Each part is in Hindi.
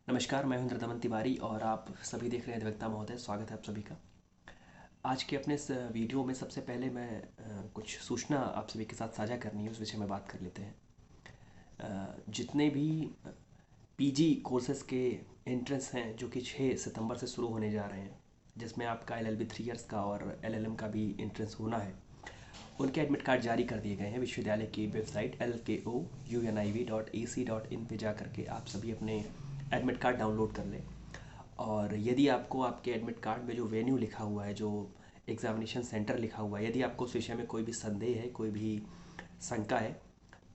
नमस्कार, मैं हूं दमन तिवारी और आप सभी देख रहे हैं अधिवक्ता महोदय। स्वागत है आप सभी का। आज के अपने इस वीडियो में सबसे पहले मैं कुछ सूचना आप सभी के साथ साझा करनी है, उस विषय में बात कर लेते हैं। जितने भी पीजी कोर्सेज़ के एंट्रेंस हैं जो कि 6 सितंबर से शुरू होने जा रहे हैं, जिसमें आपका एलएलबी 3 इयर्स का और एलएलएम का भी एंट्रेंस होना है, उनके एडमिट कार्ड जारी कर दिए गए हैं। विश्वविद्यालय की वेबसाइट lkouniv.ac.in पे जा करके आप सभी अपने एडमिट कार्ड डाउनलोड कर लें। और यदि आपको आपके एडमिट कार्ड में जो वेन्यू लिखा हुआ है, जो एग्ज़ामिनेशन सेंटर लिखा हुआ है, यदि आपको उस विषय में कोई भी संदेह है, कोई भी शंका है,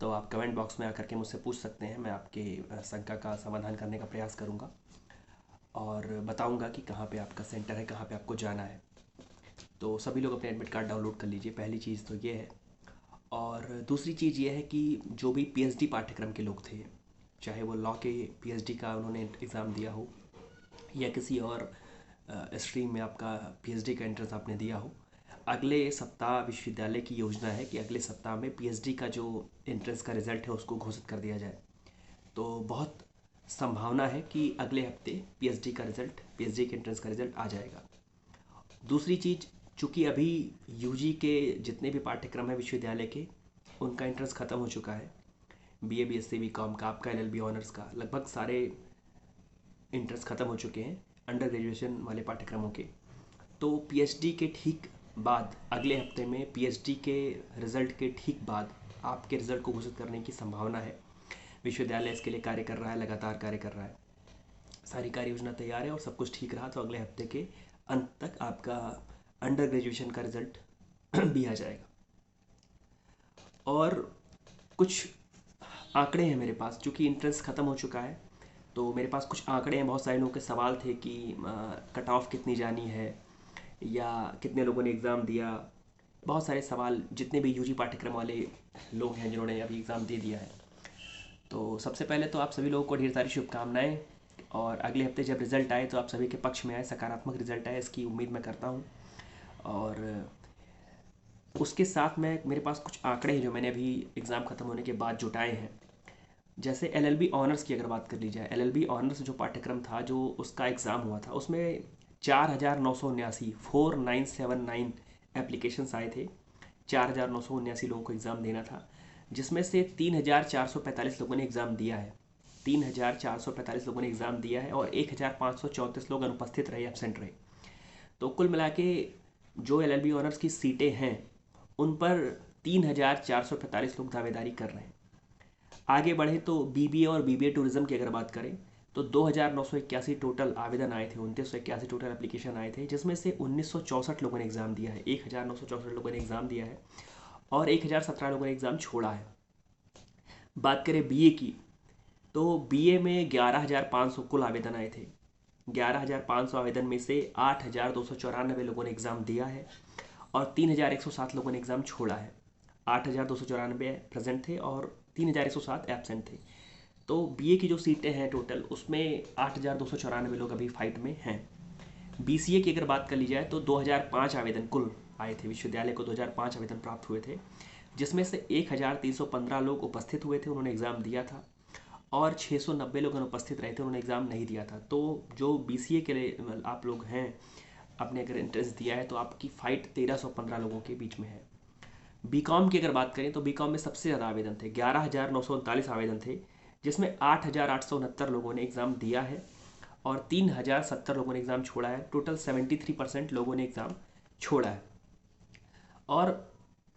तो आप कमेंट बॉक्स में आकर के मुझसे पूछ सकते हैं। मैं आपके शंका का समाधान करने का प्रयास करूंगा और बताऊंगा कि कहाँ पे आपका सेंटर है, कहाँ पे आपको जाना है। तो सभी लोग अपने एडमिट कार्ड डाउनलोड कर लीजिए। पहली चीज़ तो ये है। और दूसरी चीज़ ये है कि जो भी पीएचडी पाठ्यक्रम के लोग थे, चाहे वो लॉ के पीएचडी का उन्होंने एग्ज़ाम दिया हो या किसी और स्ट्रीम में आपका पीएचडी का एंट्रेंस आपने दिया हो, अगले सप्ताह विश्वविद्यालय की योजना है कि अगले सप्ताह में पीएचडी का जो एंट्रेंस का रिज़ल्ट है उसको घोषित कर दिया जाए। तो बहुत संभावना है कि अगले हफ्ते पीएचडी का रिज़ल्ट, पीएचडी के एंट्रेंस का रिज़ल्ट आ जाएगा। दूसरी चीज़, चूँकि अभी यूजी के जितने भी पाठ्यक्रम हैं विश्वविद्यालय के, उनका एंट्रेंस ख़त्म हो चुका है। बीए, बीएससी, बीकॉम का, आपका एलएलबी ऑनर्स का, लगभग सारे एंट्रेंस ख़त्म हो चुके हैं अंडर ग्रेजुएशन वाले पाठ्यक्रमों के। तो पीएचडी के ठीक बाद, अगले हफ्ते में पीएचडी के रिज़ल्ट के ठीक बाद आपके रिज़ल्ट को घोषित करने की संभावना है। विश्वविद्यालय इसके लिए कार्य कर रहा है, लगातार कार्य कर रहा है। सारी कार्य योजना तैयार है और सब कुछ ठीक रहा तो अगले हफ्ते के अंत तक आपका अंडर ग्रेजुएशन का रिज़ल्ट भी आ जाएगा। और कुछ आंकड़े हैं मेरे पास, चूँकि इंट्रेंस ख़त्म हो चुका है तो मेरे पास कुछ आंकड़े हैं। बहुत सारे लोगों के सवाल थे कि कट ऑफ कितनी जानी है या कितने लोगों ने एग्ज़ाम दिया। बहुत सारे सवाल जितने भी यूजी पाठ्यक्रम वाले लोग हैं जिन्होंने अभी एग्ज़ाम दे दिया है। तो सबसे पहले तो आप सभी लोगों को ढेर सारी शुभकामनाएं। और अगले हफ्ते जब रिज़ल्ट आए तो आप सभी के पक्ष में आए, सकारात्मक रिज़ल्ट आए, इसकी उम्मीद मैं करता हूँ। और उसके साथ में मेरे पास कुछ आंकड़े हैं जो मैंने अभी एग्ज़ाम ख़त्म होने के बाद जुटाए हैं। जैसे एलएलबी ऑनर्स की अगर बात कर ली जाए, एलएलबी ऑनर्स जो पाठ्यक्रम था, जो उसका एग्ज़ाम हुआ था, उसमें 4,979 4979 एप्लीकेशंस आए थे। 4,979 लोगों को एग्ज़ाम देना था, जिसमें से 3,445 लोगों ने एग्ज़ाम दिया है। 3,445 लोगों ने एग्ज़ाम दिया है और 1,534 लोग अनुपस्थित रहे, एबसेंट रहे। तो कुल मिला के जो एलएलबी ऑनर्स की सीटें हैं उन पर 3,445 लोग दावेदारी कर रहे हैं। आगे बढ़े तो बीबीए और बीबीए टूरिज्म की अगर बात करें तो 2,981 टोटल आवेदन आए थे, 2,981 टोटल एप्लीकेशन आए थे, जिसमें से 1,964 लोगों ने एग्ज़ाम दिया है। 1,964 लोगों ने एग्ज़ाम दिया है और 1,017 लोगों ने एग्ज़ाम छोड़ा है। बात करें बीए की तो बीए में 11,500 कुल आवेदन आए थे। 11,500 आवेदन में से 8,294 लोगों ने एग्ज़ाम दिया है और 3,107 लोगों ने एग्ज़ाम छोड़ा है। 8,294 प्रेजेंट थे और 3,107 एबसेंट थे। तो बीए की जो सीटें हैं टोटल, उसमें 8,294 लोग अभी फाइट में हैं। बीसीए की अगर बात कर ली जाए तो 2,005 आवेदन कुल आए थे। विश्वविद्यालय को 2,005 आवेदन प्राप्त हुए थे, जिसमें से 1,315 लोग उपस्थित हुए थे, उन्होंने एग्ज़ाम दिया था, और 690 लोग अनुपस्थित रहे थे, उन्होंने एग्ज़ाम नहीं दिया था। तो जो बीसीए के लिए आप लोग हैं, आपने अगर इंटरेस्ट दिया है तो आपकी फ़ाइट 1,315 लोगों के बीच में है। बीकॉम की अगर बात करें तो बीकॉम में सबसे ज़्यादा आवेदन थे, 11,939 आवेदन थे, जिसमें 8,869 लोगों ने एग्ज़ाम दिया है और 3,070 लोगों ने एग्ज़ाम छोड़ा है। टोटल 73% लोगों ने एग्ज़ाम छोड़ा है। और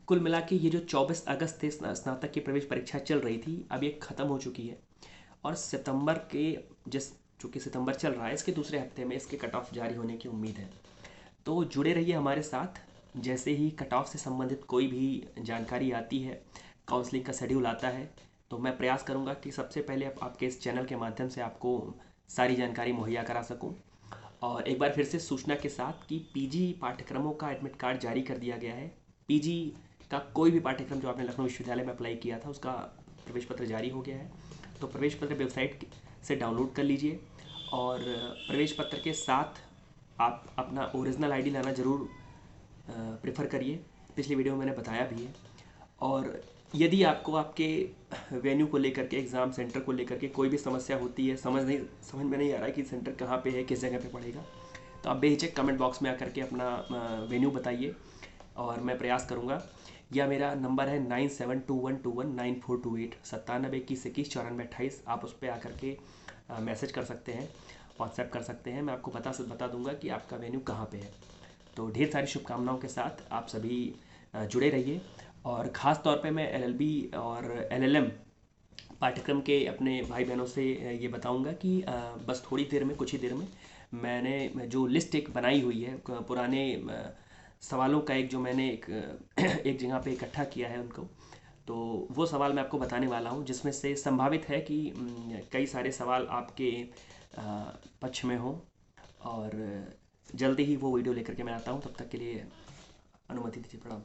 कुल मिला के ये जो 24 अगस्त से स्नातक की प्रवेश परीक्षा चल रही थी, अब ये ख़त्म हो चुकी है और सितंबर के जिस चूँकि सितंबर चल रहा है, इसके दूसरे हफ्ते में इसके कट ऑफ जारी होने की उम्मीद है। तो जुड़े रहिए हमारे साथ। जैसे ही कट ऑफ से संबंधित कोई भी जानकारी आती है, काउंसलिंग का शेड्यूल आता है, तो मैं प्रयास करूंगा कि सबसे पहले आपके इस चैनल के माध्यम से आपको सारी जानकारी मुहैया करा सकूं। और एक बार फिर से सूचना के साथ कि पीजी पाठ्यक्रमों का एडमिट कार्ड जारी कर दिया गया है। पीजी का कोई भी पाठ्यक्रम जो आपने लखनऊ विश्वविद्यालय में अप्लाई किया था, उसका प्रवेश पत्र जारी हो गया है। तो प्रवेश पत्र वेबसाइट से डाउनलोड कर लीजिए और प्रवेश पत्र के साथ आप अपना ओरिजिनल आईडी लाना ज़रूर प्रेफर करिए। पिछली वीडियो में मैंने बताया भी है। और यदि आपको आपके वेन्यू को लेकर के, एग्ज़ाम सेंटर को लेकर के कोई भी समस्या होती है, समझ में नहीं आ रहा है कि सेंटर कहाँ पे है, किस जगह पे पड़ेगा, तो आप बेहिचक कमेंट बॉक्स में आकर के अपना वेन्यू बताइए और मैं प्रयास करूँगा। या मेरा नंबर है 9721219428, 9721219428। आप उस पर आकर के मैसेज कर सकते हैं, व्हाट्सएप कर सकते हैं, मैं आपको बता दूंगा कि आपका वेन्यू कहाँ पे है। तो ढेर सारी शुभकामनाओं के साथ आप सभी जुड़े रहिए। और ख़ास तौर पे मैं एलएलबी और एलएलएम पाठ्यक्रम के अपने भाई बहनों से ये बताऊंगा कि बस थोड़ी देर में, कुछ ही देर में मैंने जो लिस्ट एक बनाई हुई है पुराने सवालों का, एक जो मैंने एक जगह पे इकट्ठा किया है उनको, तो वो सवाल मैं आपको बताने वाला हूँ, जिसमें से संभावित है कि कई सारे सवाल आपके पक्ष में हो। और जल्दी ही वो वीडियो लेकर के मैं आता हूँ। तब तक के लिए अनुमति दीजिए। प्रणाम।